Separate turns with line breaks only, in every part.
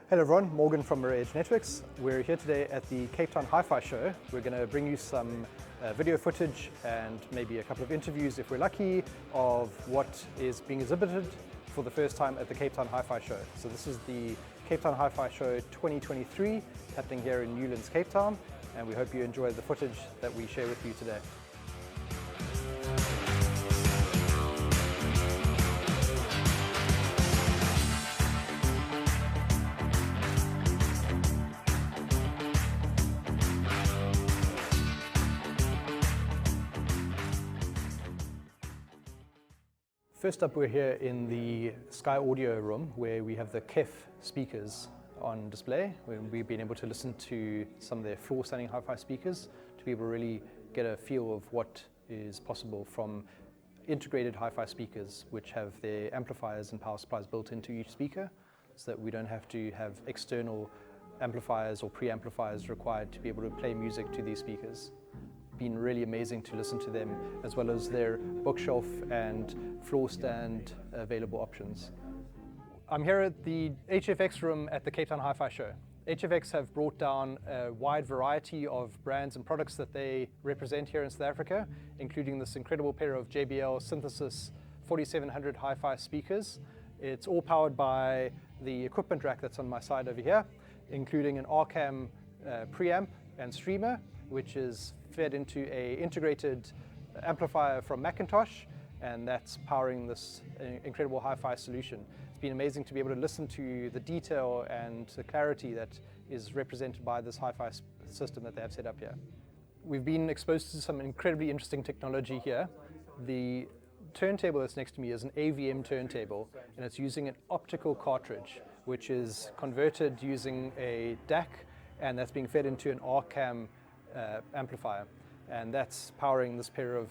Hello everyone, Morgan from Mirror Edge Networks. We're here today at the Cape Town HiFi show. We're going to bring you some video footage and maybe a couple of interviews, if we're lucky, of what is being exhibited for the first time at the Cape Town HiFi show. So this is the Cape Town HiFi show 2023, happening here in Newlands, Cape Town, and we hope you enjoy the footage that we share with you today. First up, we're here in the Sky Audio room where we have the Kef speakers on display. We've been able to listen to some of their floor-standing hi-fi speakers to be able to really get a feel of what is possible from integrated hi-fi speakers, which have their amplifiers and power supplies built into each speaker, so that we don't have to have external amplifiers or preamplifiers required to be able to play music to these speakers. Been really amazing to listen to them, as well as their bookshelf and floor stand available options. I'm here at the HFX room at the Cape Town HiFi show. HFX have brought down a wide variety of brands and products that they represent here in South Africa, including this incredible pair of JBL Synthesis S4700 hi-fi speakers. It's all powered by the equipment rack that's on my side over here, including an Arcam preamp and streamer, which is fed into an integrated amplifier from McIntosh, and that's powering this incredible hi-fi solution. It's been amazing to be able to listen to the detail and the clarity that is represented by this hi-fi system that they have set up here. We've been exposed to some incredibly interesting technology here. The turntable that's next to me is an AVM turntable, and it's using an optical cartridge, which is converted using a DAC, and that's being fed into an Arcam amplifier, and that's powering this pair of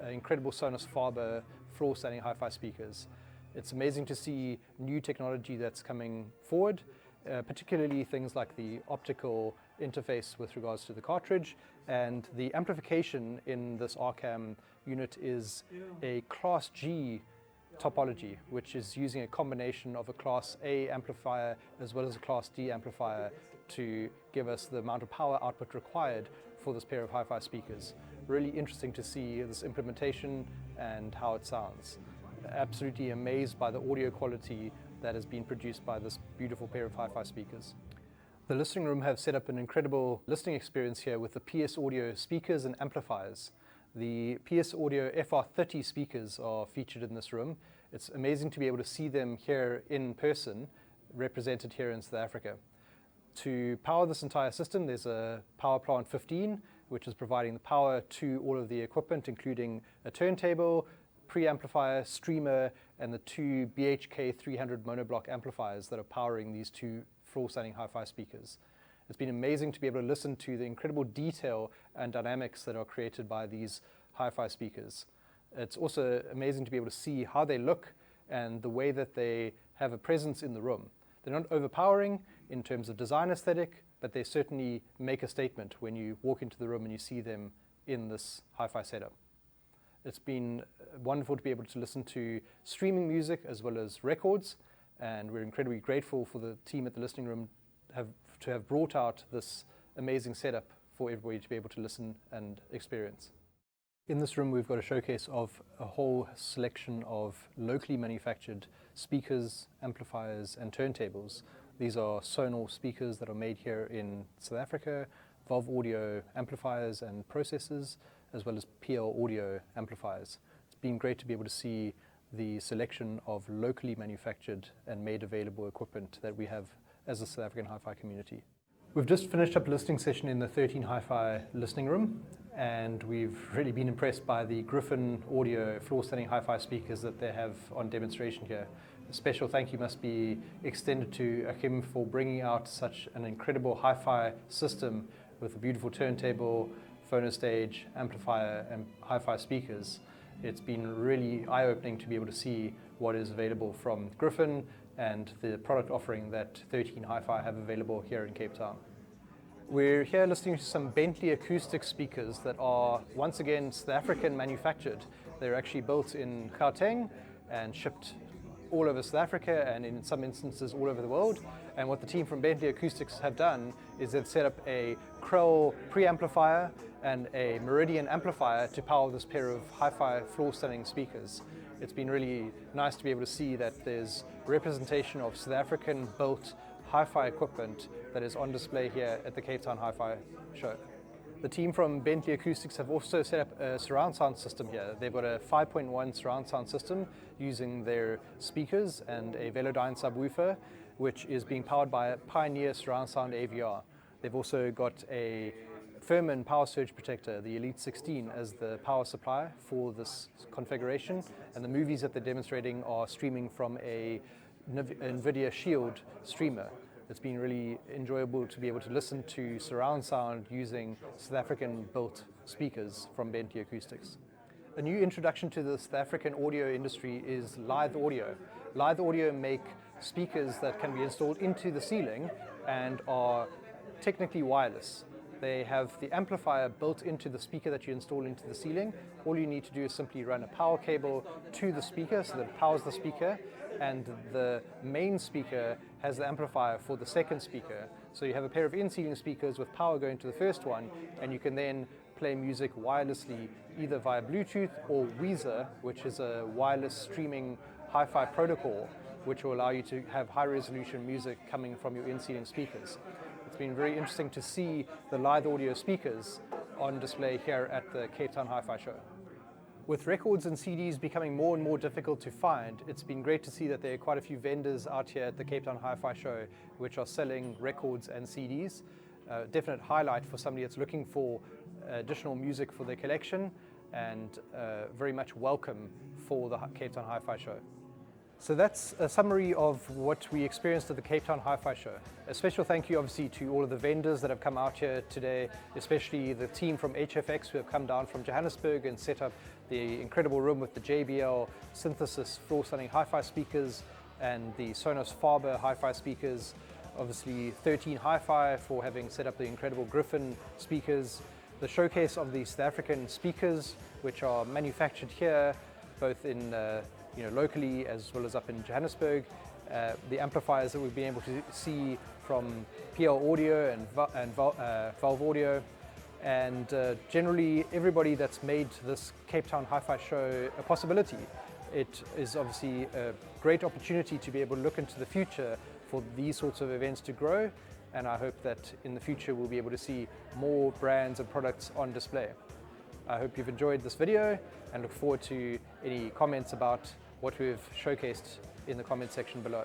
incredible Sonus Faber floor-standing hi-fi speakers. It's amazing to see new technology that's coming forward, particularly things like the optical interface with regards to the cartridge, and the amplification in this Arcam unit is a Class G topology, which is using a combination of a Class A amplifier as well as a Class D amplifier to give us the amount of power output required for this pair of hi-fi speakers. Really interesting to see this implementation and how it sounds. Absolutely amazed by the audio quality that has been produced by this beautiful pair of hi-fi speakers. The listening room have set up an incredible listening experience here with the PS Audio speakers and amplifiers. The PS Audio FR30 speakers are featured in this room. It's amazing to be able to see them here in person, represented here in South Africa. To power this entire system, there's a power plant 15, which is providing the power to all of the equipment, including a turntable, preamplifier, streamer, and the two BHK 300 monoblock amplifiers that are powering these two floor-standing hi-fi speakers. It's been amazing to be able to listen to the incredible detail and dynamics that are created by these hi-fi speakers. It's also amazing to be able to see how they look and the way that they have a presence in the room. They're not overpowering in terms of design aesthetic, but they certainly make a statement when you walk into the room and you see them in this hi-fi setup. It's been wonderful to be able to listen to streaming music as well as records, and we're incredibly grateful for the team at the listening room to have brought out this amazing setup for everybody to be able to listen and experience. In this room, we've got a showcase of a whole selection of locally manufactured speakers, amplifiers, and turntables. These are Sonus speakers that are made here in South Africa, Valve Audio amplifiers and processors, as well as PL Audio amplifiers. It's been great to be able to see the selection of locally manufactured and made available equipment that we have as a South African hi-fi community. We've just finished up a listening session in the 13 Hi-Fi listening room, and we've really been impressed by the Griffin audio floor-standing hi-fi speakers that they have on demonstration here. A special thank you must be extended to Arcam for bringing out such an incredible hi-fi system with a beautiful turntable, phonostage, amplifier, and hi-fi speakers. It's been really eye-opening to be able to see what is available from Griffin and the product offering that 13 Hi-Fi have available here in Cape Town. We're here listening to some Bentley Acoustics speakers that are once again South African manufactured. They're actually built in Gauteng and shipped all over South Africa and in some instances all over the world. And what the team from Bentley Acoustics have done is they've set up a Krell preamplifier and a Meridian amplifier to power this pair of hi-fi floor standing speakers. It's been really nice to be able to see that there's representation of South African built hi-fi equipment that is on display here at the Cape Town HiFi show. The team from Bentley Acoustics have also set up a surround sound system here. They've got a 5.1 surround sound system using their speakers and a Velodyne subwoofer, which is being powered by a Pioneer surround sound AVR. They've also got a Furman power surge protector, the Elite 16, as the power supply for this configuration, and the movies that they're demonstrating are streaming from a NVIDIA Shield streamer. It's been really enjoyable to be able to listen to surround sound using South African built speakers from Bentley Acoustics. A new introduction to the South African audio industry is Lithe Audio. Lithe Audio make speakers that can be installed into the ceiling and are technically wireless. They have the amplifier built into the speaker that you install into the ceiling. All you need to do is simply run a power cable to the speaker so that it powers the speaker, and the main speaker has the amplifier for the second speaker. So you have a pair of in-ceiling speakers with power going to the first one, and you can then play music wirelessly either via Bluetooth or Weezer, which is a wireless streaming hi-fi protocol, which will allow you to have high-resolution music coming from your in-ceiling speakers. It's been very interesting to see the Lithe Audio speakers on display here at the Cape Town HiFi show. With records and CDs becoming more and more difficult to find, it's been great to see that there are quite a few vendors out here at the Cape Town HiFi show which are selling records and CDs. Definite highlight for somebody that's looking for additional music for their collection, and very much welcome for the Cape Town HiFi show. So that's a summary of what we experienced at the Cape Town HiFi show. A special thank you obviously to all of the vendors that have come out here today, especially the team from HFX who have come down from Johannesburg and set up the incredible room with the JBL Synthesis floor standing hi-fi speakers and the Sonus Faber hi-fi speakers. Obviously 13 Hi-Fi for having set up the incredible Griffin speakers. The showcase of the South African speakers, which are manufactured here, both in locally as well as up in Johannesburg. The amplifiers that we've been able to see from PL Audio and Valve Audio, and generally everybody that's made this Cape Town HiFi show a possibility. It is obviously a great opportunity to be able to look into the future for these sorts of events to grow, and I hope that in the future we'll be able to see more brands and products on display. I hope you've enjoyed this video and look forward to any comments about what we've showcased in the comment section below.